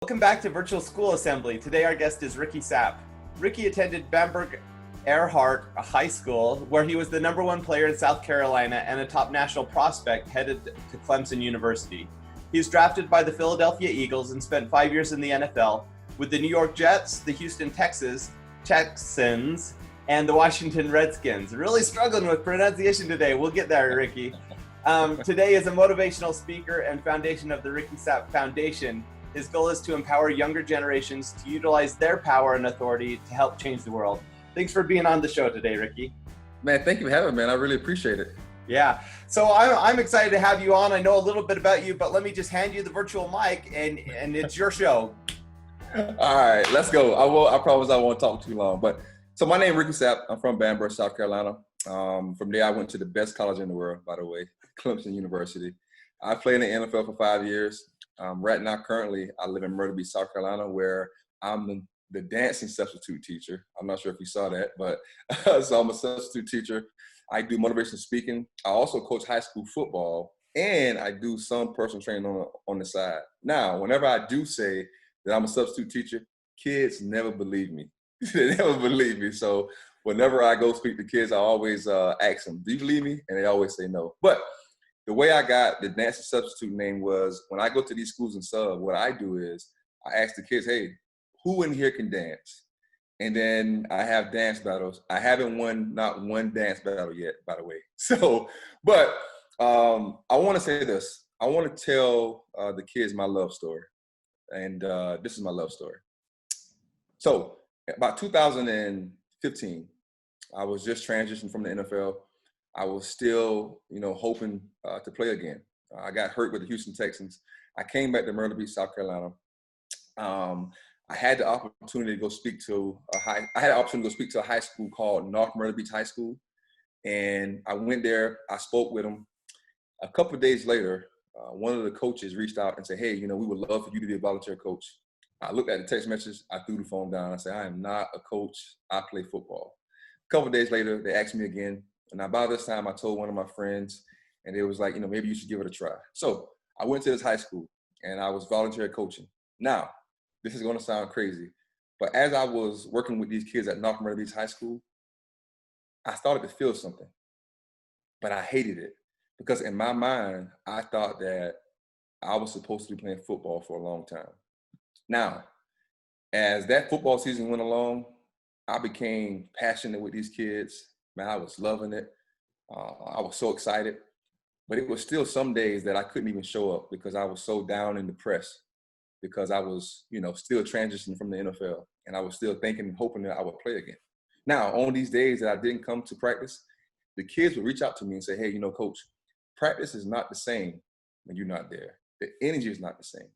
Welcome back to Virtual School Assembly. Today our guest is Ricky Sapp. Ricky attended Bamberg Earhart High School, where he was the #1 player in South Carolina and a top national prospect headed to Clemson University. He was drafted by the Philadelphia Eagles and spent 5 years in the NFL with the New York Jets, the Houston Texans, and the Washington Redskins. Really struggling with pronunciation today. We'll get there, Ricky. Today is a motivational speaker and foundation of the Ricky Sapp Foundation. His goal is to empower younger generations to utilize their power and authority to help change the world. Thanks for being on the show today, Ricky. Man, thank you for having me, man. I really appreciate it. Yeah, so I'm excited to have you on. I know a little bit about you, but let me just hand you the virtual mic, and it's your show. All right, let's go. I promise I won't talk too long. But so my name is Ricky Sapp. I'm from Bamberg, South Carolina. From there, I went to the best college in the world, by the way, Clemson University. I played in the NFL for 5 years. Right now, currently, I live in Myrtle Beach, South Carolina, where I'm the dancing substitute teacher. I'm not sure if you saw that, but so I'm a substitute teacher. I do motivational speaking. I also coach high school football, and I do some personal training on the side. Now, whenever I do say that I'm a substitute teacher, kids never believe me. They never believe me. So whenever I go speak to kids, I always ask them, do you believe me? And they always say no. But the way I got the dancing substitute name was when I go to these schools and sub, what I do is I ask the kids, hey, who in here can dance? And then I have dance battles. I haven't won not one dance battle yet, by the way. So, but I want to say this. I want to tell the kids my love story. And this is my love story. So about 2015, I was just transitioned from the NFL. I was still, hoping to play again. I got hurt with the Houston Texans. I came back to Myrtle Beach, South Carolina. I had the opportunity to go speak to a high school called North Myrtle Beach High School, and I went there. I spoke with them. A couple of days later, one of the coaches reached out and said, "Hey, we would love for you to be a volunteer coach." I looked at the text message. I threw the phone down. I said, "I am not a coach. I play football." A couple of days later, they asked me again. And by this time, I told one of my friends, and it was like, maybe you should give it a try. So I went to this high school, and I was volunteer coaching. Now, this is going to sound crazy, but as I was working with these kids at North Myrtle Beach High School, I started to feel something, but I hated it because in my mind, I thought that I was supposed to be playing football for a long time. Now, as that football season went along, I became passionate with these kids. Man, I was loving it. I was so excited, but it was still some days that I couldn't even show up because I was so down and depressed because I was, still transitioning from the NFL, and I was still thinking and hoping that I would play again. Now, on these days that I didn't come to practice, the kids would reach out to me and say, "Hey, coach, practice is not the same when you're not there. The energy is not the same."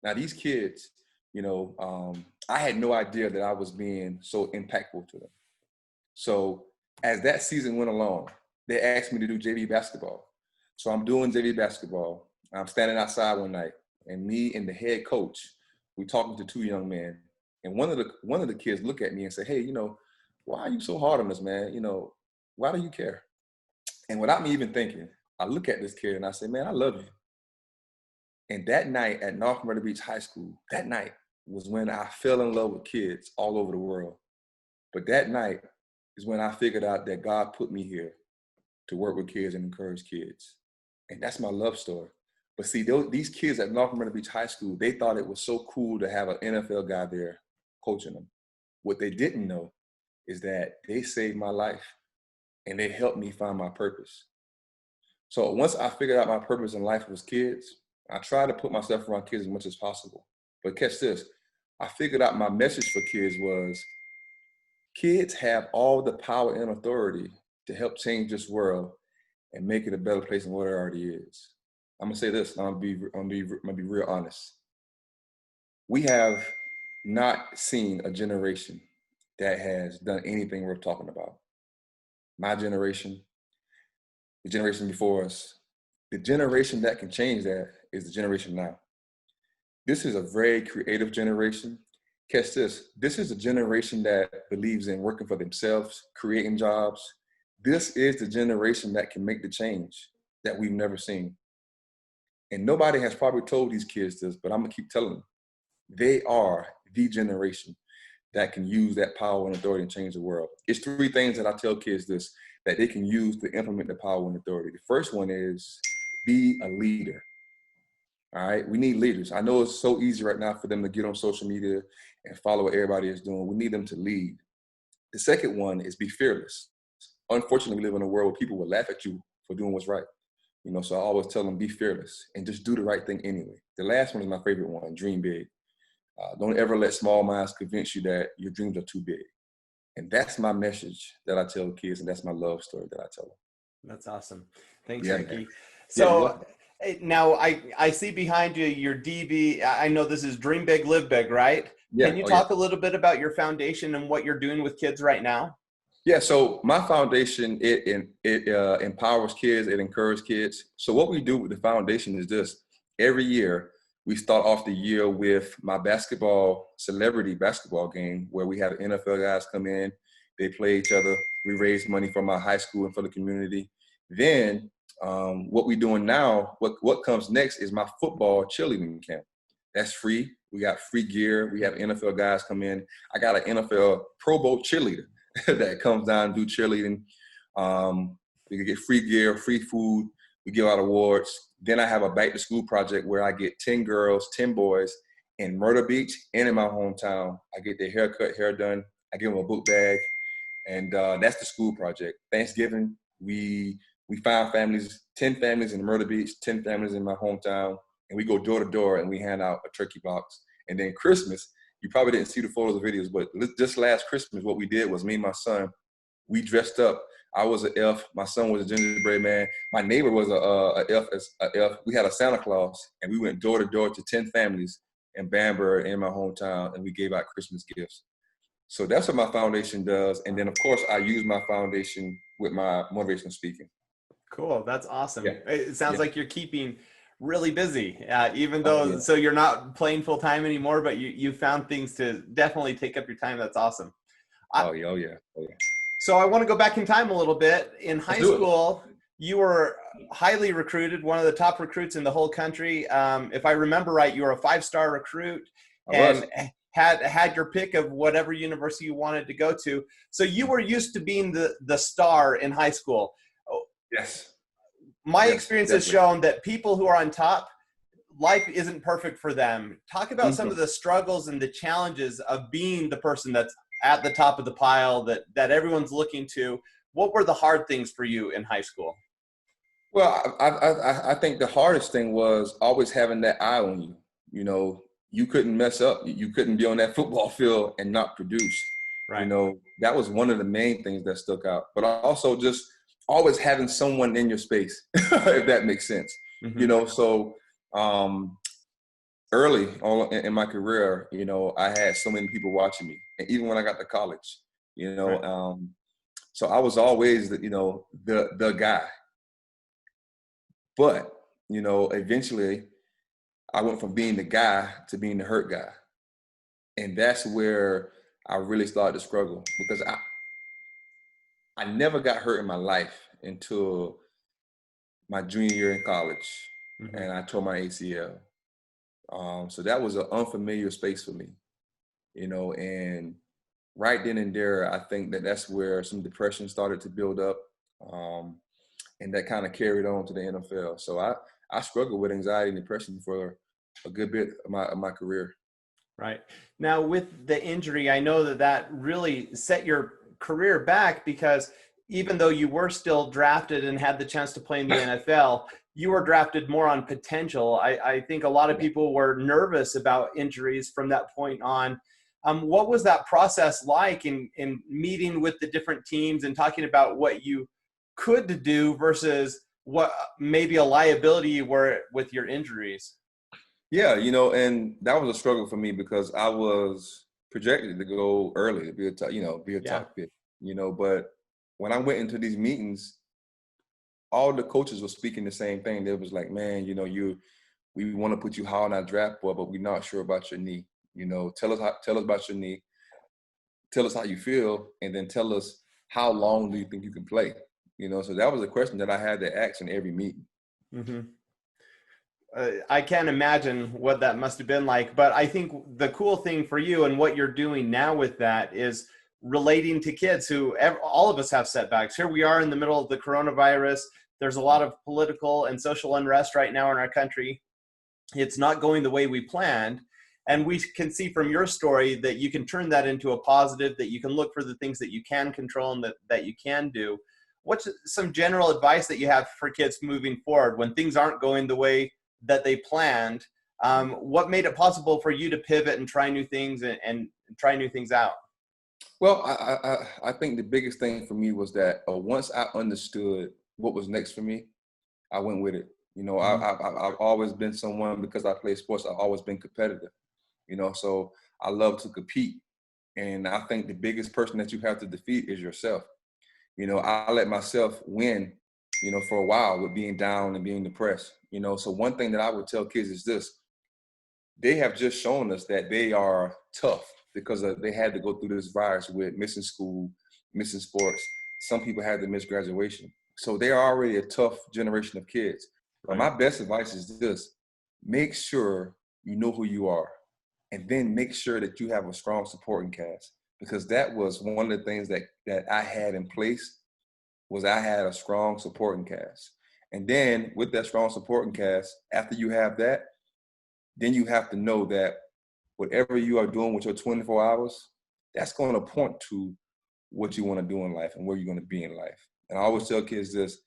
Now, these kids, I had no idea that I was being so impactful to them. So as that season went along, they asked me to do JV basketball. So I'm doing JV basketball. I'm standing outside one night, and me and the head coach, we talking to two young men. And one of the kids look at me and say, "Hey, why are you so hard on us, man? Why do you care?" And without me even thinking, I look at this kid and I say, "Man, I love you." And that night at North Myrtle Beach High School, that night was when I fell in love with kids all over the world. But that night is when I figured out that God put me here to work with kids and encourage kids. And that's my love story. But see, these kids at North Myrtle Beach High School, they thought it was so cool to have an NFL guy there coaching them. What they didn't know is that they saved my life and they helped me find my purpose. So once I figured out my purpose in life was kids, I tried to put myself around kids as much as possible. But catch this, I figured out my message for kids was, kids have all the power and authority to help change this world and make it a better place than what it already is. I'm gonna say this, and I'm gonna be real honest. We have not seen a generation that has done anything worth talking about. My generation, the generation before us, the generation that can change that is the generation now. This is a very creative generation. Catch this. This is a generation that believes in working for themselves, creating jobs. This is the generation that can make the change that we've never seen. And nobody has probably told these kids this, but I'm gonna keep telling them. they are the generation that can use that power and authority and change the world. It's three things that I tell kids that they can use to implement the power and authority. The first one is be a leader. All right, we need leaders. I know it's so easy right now for them to get on social media and follow what everybody is doing. We need them to lead. The second one is be fearless. Unfortunately, we live in a world where people will laugh at you for doing what's right. So I always tell them, be fearless and just do the right thing anyway. The last one is my favorite one, dream big. Don't ever let small minds convince you that your dreams are too big. And that's my message that I tell kids, and that's my love story that I tell them. That's awesome. Thanks, Yeah, Ricky. man. So now I see behind you your DB. I know this is Dream Big, Live Big, right? Yeah. Can you talk a little bit about your foundation and what you're doing with kids right now? Yeah, so my foundation, it empowers kids, it encourages kids. So what we do with the foundation is this. Every year, we start off the year with my celebrity basketball game, where we have NFL guys come in, they play each other, we raise money for my high school and for the community. Then what we're doing now, what comes next is my football cheerleading camp. That's free. We got free gear. We have NFL guys come in. I got an NFL Pro Bowl cheerleader that comes down and do cheerleading. We can get free gear, free food. We give out awards. Then I have a back to school project where I get 10 girls, 10 boys in Myrtle Beach and in my hometown. I get their hair done. I give them a book bag. And that's the school project. Thanksgiving, we find families, 10 families in Myrtle Beach, 10 families in my hometown. And we go door to door and we hand out a turkey box. And then Christmas, you probably didn't see the photos or videos, but just last Christmas, what we did was me and my son, we dressed up. I was an elf. My son was a gingerbread man. My neighbor was a elf. We had a Santa Claus, and we went door to door to 10 families in Bamberg in my hometown, and we gave out Christmas gifts. So that's what my foundation does. And then, of course, I use my foundation with my motivational speaking. Cool. That's awesome. Yeah. It sounds like you're keeping really busy, even Oh, though, yeah. so you're not playing full time anymore, but you found things to definitely take up your time. That's awesome. Oh yeah. So I want to go back in time a little bit. In high school, you were highly recruited, one of the top recruits in the whole country. If I remember right, you were a 5-star recruit and had your pick of whatever university you wanted to go to. So you were used to being the star in high school. Yes. My experience has shown that people who are on top, life isn't perfect for them. Talk about some of the struggles and the challenges of being the person that's at the top of the pile that everyone's looking to. What were the hard things for you in high school? Well, I think the hardest thing was always having that eye on you. You couldn't mess up. You couldn't be on that football field and not produce. Right. That was one of the main things that stuck out. But also just always having someone in your space, if that makes sense. So early on in my career, I had so many people watching me. And even when I got to college, right. So I was always the guy. But, eventually I went from being the guy to being the hurt guy. And that's where I really started to struggle, because I never got hurt in my life until my junior year in college, and I tore my ACL. So that was an unfamiliar space for me, and right then and there, I think that's where some depression started to build up, and that kind of carried on to the NFL. So I struggled with anxiety and depression for a good bit of my career. Right. Now, with the injury, I know that really set your career back, because even though you were still drafted and had the chance to play in the NFL, you were drafted more on potential. I think a lot of people were nervous about injuries from that point on. What was that process like in meeting with the different teams and talking about what you could do versus what maybe a liability you were with your injuries? Yeah, and that was a struggle for me, because I was projected to go early to be a top pick, but when I went into these meetings, all the coaches were speaking the same thing. They was like, man, we want to put you high on our draft board, but we're not sure about your knee. Tell us about your knee. Tell us how you feel, and then tell us how long do you think you can play. So that was a question that I had to ask in every meeting. I can't imagine what that must have been like. But I think the cool thing for you and what you're doing now with that is relating to kids who all of us have setbacks. Here we are in the middle of the coronavirus. There's a lot of political and social unrest right now in our country. It's not going the way we planned. And we can see from your story that you can turn that into a positive, that you can look for the things that you can control and that you can do. What's some general advice that you have for kids moving forward when things aren't going the way that they planned? What made it possible for you to pivot and try new things and try new things out? Well, I think the biggest thing for me was that once I understood what was next for me, I went with it. You know, I've always been someone, because I play sports, I've always been competitive, you know, so I love to compete. And I think the biggest person that you have to defeat is yourself. You know, I let myself win, you know, for a while with being down and being depressed, you know. So one thing that I would tell kids is this: they have just shown us that they are tough because they had to go through this virus with missing school, missing sports. Some people had to miss graduation. So they are already a tough generation of kids. But my best advice is this: make sure you know who you are, and then make sure that you have a strong supporting cast. Because that was one of the things that I had in place, was I had a strong supporting cast. And then with that strong supporting cast, after you have that, then you have to know that whatever you are doing with your 24 hours, that's going to point to what you want to do in life and where you're going to be in life. And I always tell kids this: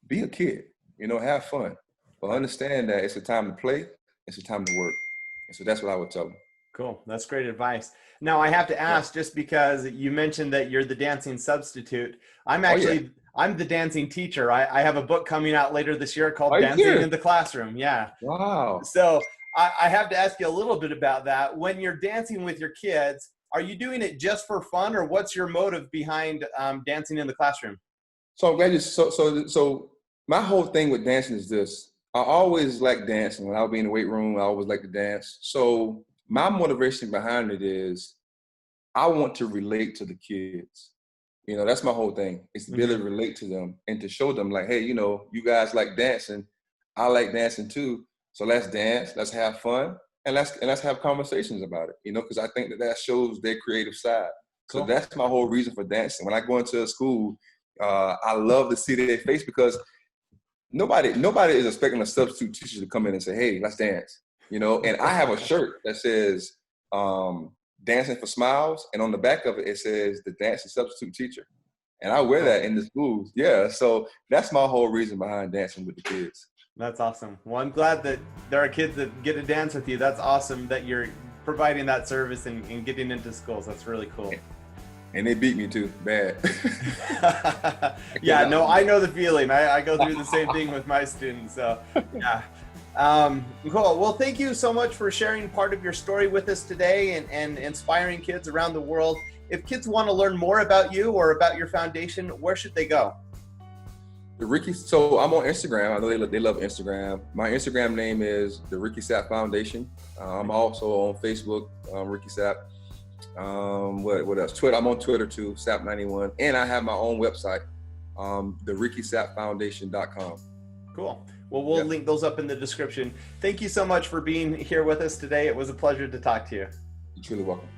be a kid, you know, have fun, but understand that it's a time to play, it's a time to work. And so that's what I would tell them. Cool. That's great advice. Now I have to ask, just because you mentioned that you're the dancing substitute, I'm the dancing teacher. I have a book coming out later this year called Dancing in the Classroom. Yeah. Wow. So I have to ask you a little bit about that. When you're dancing with your kids, are you doing it just for fun, or what's your motive behind dancing in the classroom? So I'm glad you, so my whole thing with dancing is this: I always liked dancing. When I would be in the weight room, I always liked to dance. So my motivation behind it is I want to relate to the kids. You know, that's my whole thing. It's to be able to relate to them and to show them, like, hey, you know, you guys like dancing. I like dancing too. So let's dance, let's have fun, and let's have conversations about it, you know, because I think that shows their creative side. Cool. So that's my whole reason for dancing. When I go into a school, I love to see their face, because nobody is expecting a substitute teacher to come in and say, hey, let's dance, you know. And I have a shirt that says Dancing for Smiles, and on the back of it, it says the dancing substitute teacher. And I wear that in the schools. Yeah, so that's my whole reason behind dancing with the kids. That's awesome. Well, I'm glad that there are kids that get to dance with you. That's awesome that you're providing that service and getting into schools. That's really cool. And they beat me too, bad. Yeah, no, I know the feeling. I go through the same thing with my students. So, yeah. Cool. Well, thank you so much for sharing part of your story with us today and inspiring kids around the world. If kids want to learn more about you or about your foundation, where should they go? So I'm on Instagram. I know they love Instagram. My Instagram name is the Ricky Sapp Foundation. I'm also on Facebook, Ricky Sapp. What else? Twitter. I'm on Twitter too, Sapp91. And I have my own website, the RickySappFoundation.com. Cool. Well, we'll link those up in the description. Thank you so much for being here with us today. It was a pleasure to talk to you. You're truly welcome.